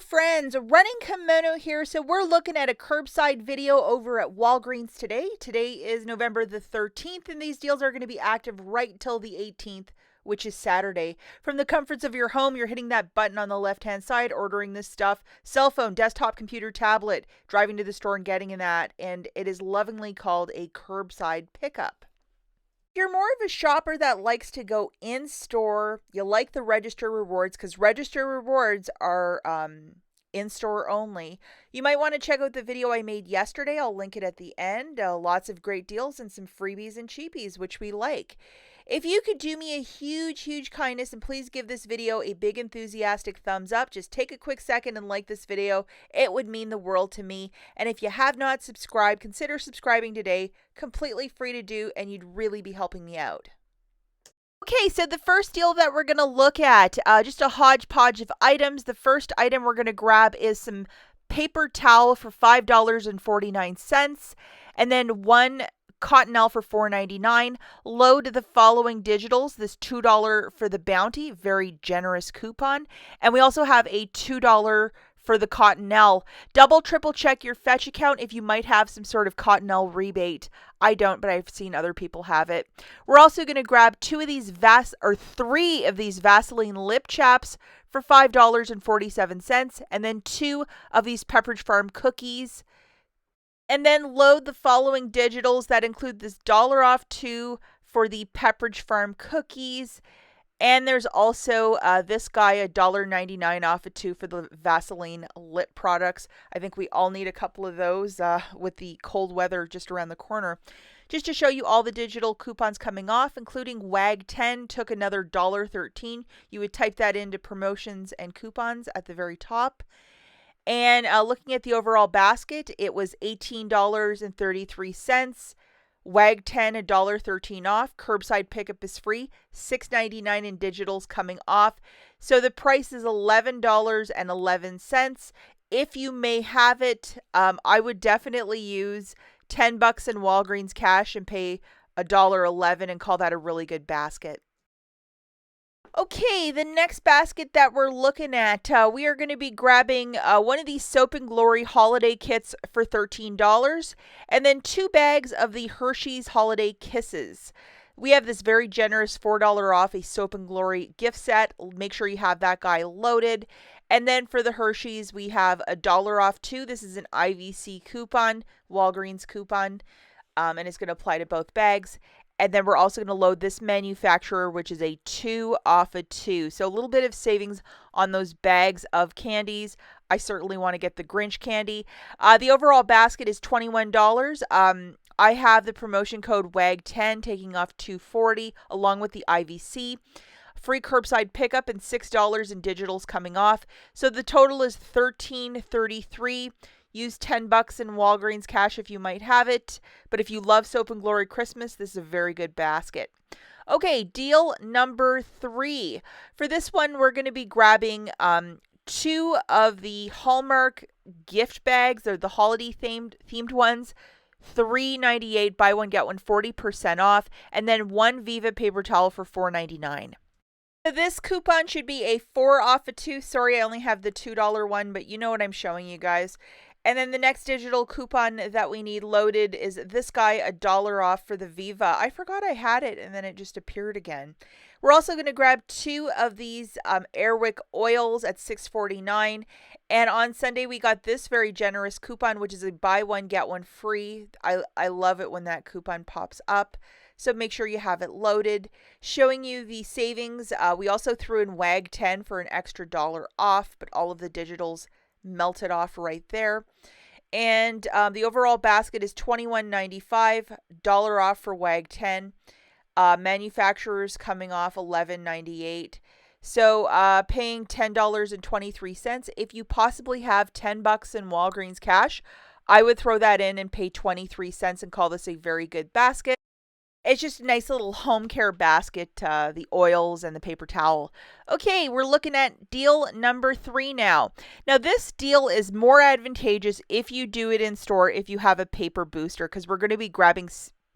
Friends, running kimono here. So we're looking at a curbside video over at Walgreens today. Today is November the 13th, and these deals are going to be active right till the 18th, which is Saturday. From the comforts of your home, you're hitting that button on the left-hand side, ordering this stuff. Cell phone, desktop, computer, tablet, driving to the store and getting in that. And it is lovingly called a curbside pickup. You're more of a shopper that likes to go in store. You like the register rewards because register rewards are in store only. You might want to check out the video I made yesterday. I'll link it at the end. Lots of great deals and some freebies and cheapies, which we like. If you could do me a huge kindness and please give this video a big enthusiastic thumbs up. Just take a quick second and like this video. It would mean the world to me. And if you have not subscribed, consider subscribing today. Completely free to do, and you'd really be helping me out. Okay, so the first deal that we're going to look at, just a hodgepodge of items. The first item we're going to grab is some paper towel for $5.49, and then one Cottonelle for $4.99. Load the following digitals. This $2 for the Bounty, very generous coupon. And we also have a $2 for the Cottonelle. Double, triple check your fetch account if you might have some sort of Cottonelle rebate. I don't, but I've seen other people have it. We're also going to grab three of these Vaseline lip chaps for $5.47, and then 2 of these Pepperidge Farm cookies. And then load the following digitals that include this $1 off 2 for the Pepperidge Farm cookies. And there's also this guy, $1.99 off of 2 for the Vaseline lip products. I think we all need a couple of those with the cold weather just around the corner. Just to show you all the digital coupons coming off, including WAG 10 took another $1.13. You would type that into promotions and coupons at the very top. And looking at the overall basket, it was $18.33. WAG 10, $1.13 off. Curbside pickup is free. $6.99 in digitals coming off. So the price is $11.11. If you may have it, I would definitely use $10 in Walgreens cash and pay $1.11 and call that a really good basket. Okay, the next basket that we're looking at, we are going to be grabbing one of these Soap and Glory holiday kits for $13, and then 2 bags of the Hershey's Holiday Kisses. We have this very generous $4 off a Soap and Glory gift set. Make sure you have that guy loaded. And then for the Hershey's, we have $1 off 2. This is an IVC coupon, Walgreens coupon, and it's going to apply to both bags. And then we're also going to load this manufacturer, which is a 2 off of 2. So a little bit of savings on those bags of candies. I certainly want to get the Grinch candy. The overall basket is $21. I have the promotion code WAG10 taking off $2.40 along with the IVC. Free curbside pickup and $6 in digitals coming off. So the total is $13.33. Use $10 in Walgreens cash if you might have it. But if you love Soap and Glory Christmas, this is a very good basket. Okay, deal number 3. For this one, we're going to be grabbing 2 of the Hallmark gift bags. They're the holiday themed ones. $3.98, buy one, get one 40% off. And then 1 Viva paper towel for $4.99. This coupon should be a 4 off of 2. Sorry, I only have the $2 one, but you know what I'm showing you guys. And then the next digital coupon that we need loaded is this guy, $1 off for the Viva. I forgot I had it and then it just appeared again. We're also going to grab 2 of these Airwick oils at $6.49. And on Sunday, we got this very generous coupon, which is a buy one, get one free. I love it when that coupon pops up. So make sure you have it loaded. Showing you the savings. We also threw in WAG 10 for an extra $1 off, but all of the digitals melted off right there. And the overall basket is $21.95, $1 off for WAG 10. Manufacturers coming off $11.98. So paying $10.23. If you possibly have $10 in Walgreens cash, I would throw that in and pay 23 cents and call this a very good basket. It's just a nice little home care basket, the oils and the paper towel. Okay, we're looking at deal number 3 now. Now, this deal is more advantageous if you do it in store, if you have a paper booster, because we're going to be grabbing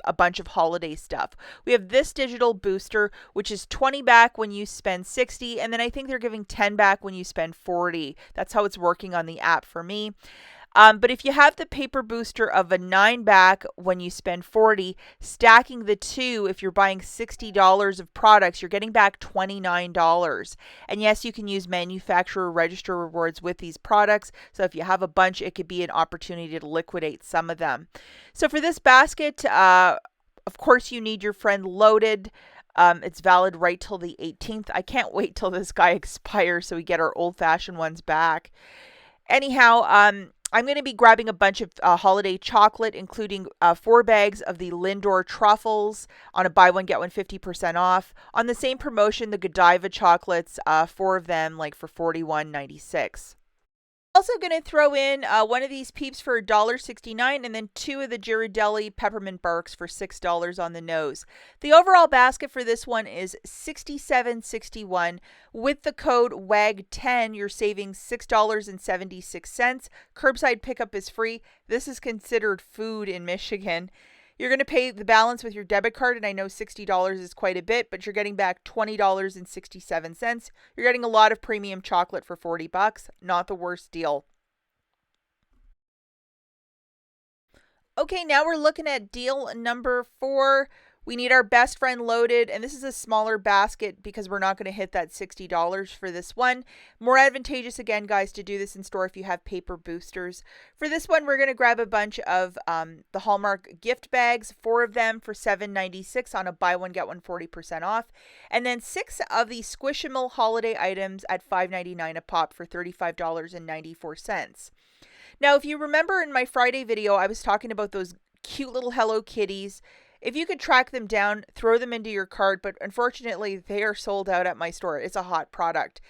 a bunch of holiday stuff. We have this digital booster, which is 20 back when you spend 60, and then I think they're giving 10 back when you spend 40. That's how it's working on the app for me. But if you have the paper booster of a 9 back when you spend 40, stacking the two, if you're buying $60 of products, you're getting back $29. And yes, you can use manufacturer register rewards with these products. So if you have a bunch, it could be an opportunity to liquidate some of them. So for this basket, of course, you need your friend loaded. It's valid right till the 18th. I can't wait till this guy expires so we get our old-fashioned ones back. Anyhow, I'm going to be grabbing a bunch of holiday chocolate, including 4 bags of the Lindor truffles on a buy one, get one 50% off. On the same promotion, the Godiva chocolates, 4 of them, like for $41.96. Also going to throw in one of these Peeps for $1.69 and then 2 of the Ghirardelli peppermint barks for $6 on the nose. The overall basket for this one is $67.61. With the code WAG10, you're saving $6.76. Curbside pickup is free. This is considered food in Michigan. You're going to pay the balance with your debit card, and I know $60 is quite a bit, but you're getting back $20.67. You're getting a lot of premium chocolate for $40. Not the worst deal. Okay, now we're looking at deal number 4. We need our best friend loaded, and this is a smaller basket because we're not going to hit that $60 for this one. More advantageous, again, guys, to do this in store if you have paper boosters. For this one, we're going to grab a bunch of the Hallmark gift bags, 4 of them for $7.96 on a buy one, get one 40% off. And then 6 of the Squishmallow holiday items at $5.99 a pop for $35.94. Now, if you remember in my Friday video, I was talking about those cute little Hello Kitties. If you could track them down, throw them into your cart, but unfortunately, they are sold out at my store. It's a hot product.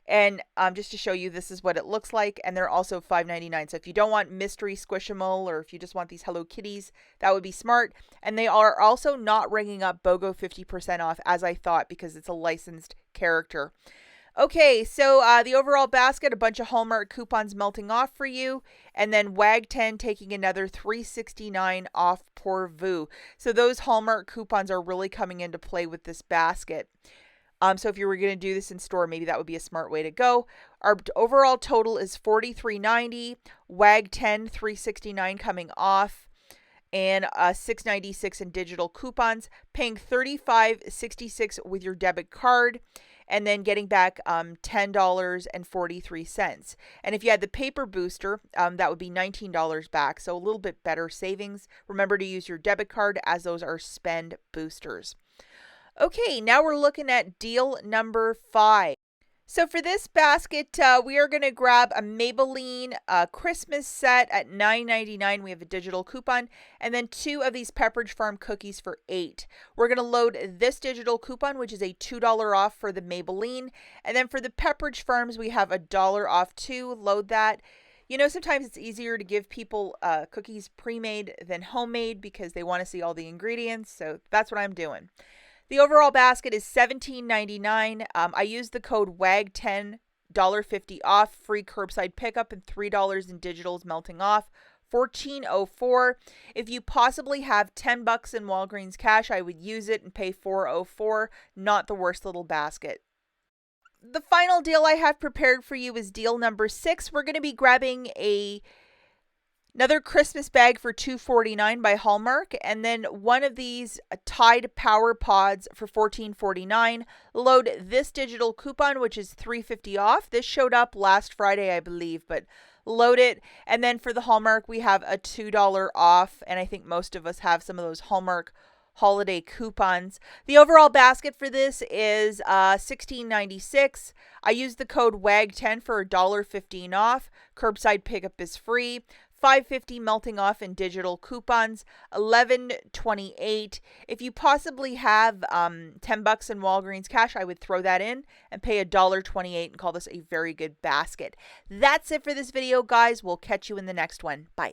And just to show you, this is what it looks like, and they're also $5.99. So if you don't want mystery Squishmallow, or if you just want these Hello Kitties, that would be smart. And they are also not ringing up BOGO 50% off, as I thought, because it's a licensed character. Okay, so the overall basket, a bunch of Hallmark coupons melting off for you, and then WAG10 taking another $3.69 off pour vous. So those Hallmark coupons are really coming into play with this basket. So if you were going to do this in store, maybe that would be a smart way to go. Our overall total is $43.90, WAG10 $3.69 coming off, and $6.96 in digital coupons, paying $35.66 with your debit card, and then getting back $10.43. And if you had the paper booster, that would be $19 back, so a little bit better savings. Remember to use your debit card, as those are spend boosters. Okay, now we're looking at deal number 5. So for this basket, we are going to grab a Maybelline Christmas set at $9.99. We have a digital coupon. And then 2 of these Pepperidge Farm cookies for $8. We're going to load this digital coupon, which is a $2 off for the Maybelline. And then for the Pepperidge Farms, we have a $1 off too. Load that. You know, sometimes it's easier to give people cookies pre-made than homemade because they want to see all the ingredients. So that's what I'm doing. The overall basket is $17.99. I used the code WAG10, $1.50 off, free curbside pickup, and $3 in digitals melting off, $14.04. If you possibly have $10 in Walgreens cash, I would use it and pay $4.04. Not the worst little basket. The final deal I have prepared for you is deal number 6. We're going to be grabbing another Christmas bag for $2.49 by Hallmark, and then one of these Tide Power Pods for $14.49. Load this digital coupon, which is $3.50 off. This showed up last Friday, I believe, but load it. And then for the Hallmark, we have a $2 off, and I think most of us have some of those Hallmark holiday coupons. The overall basket for this is $16.96. I used the code WAG10 for $1.15 off. Curbside pickup is free. $5.50 melting off in digital coupons, $11.28. If you possibly have $10 in Walgreens cash, I would throw that in and pay $1.28 and call this a very good basket. That's it for this video, guys. We'll catch you in the next one. Bye.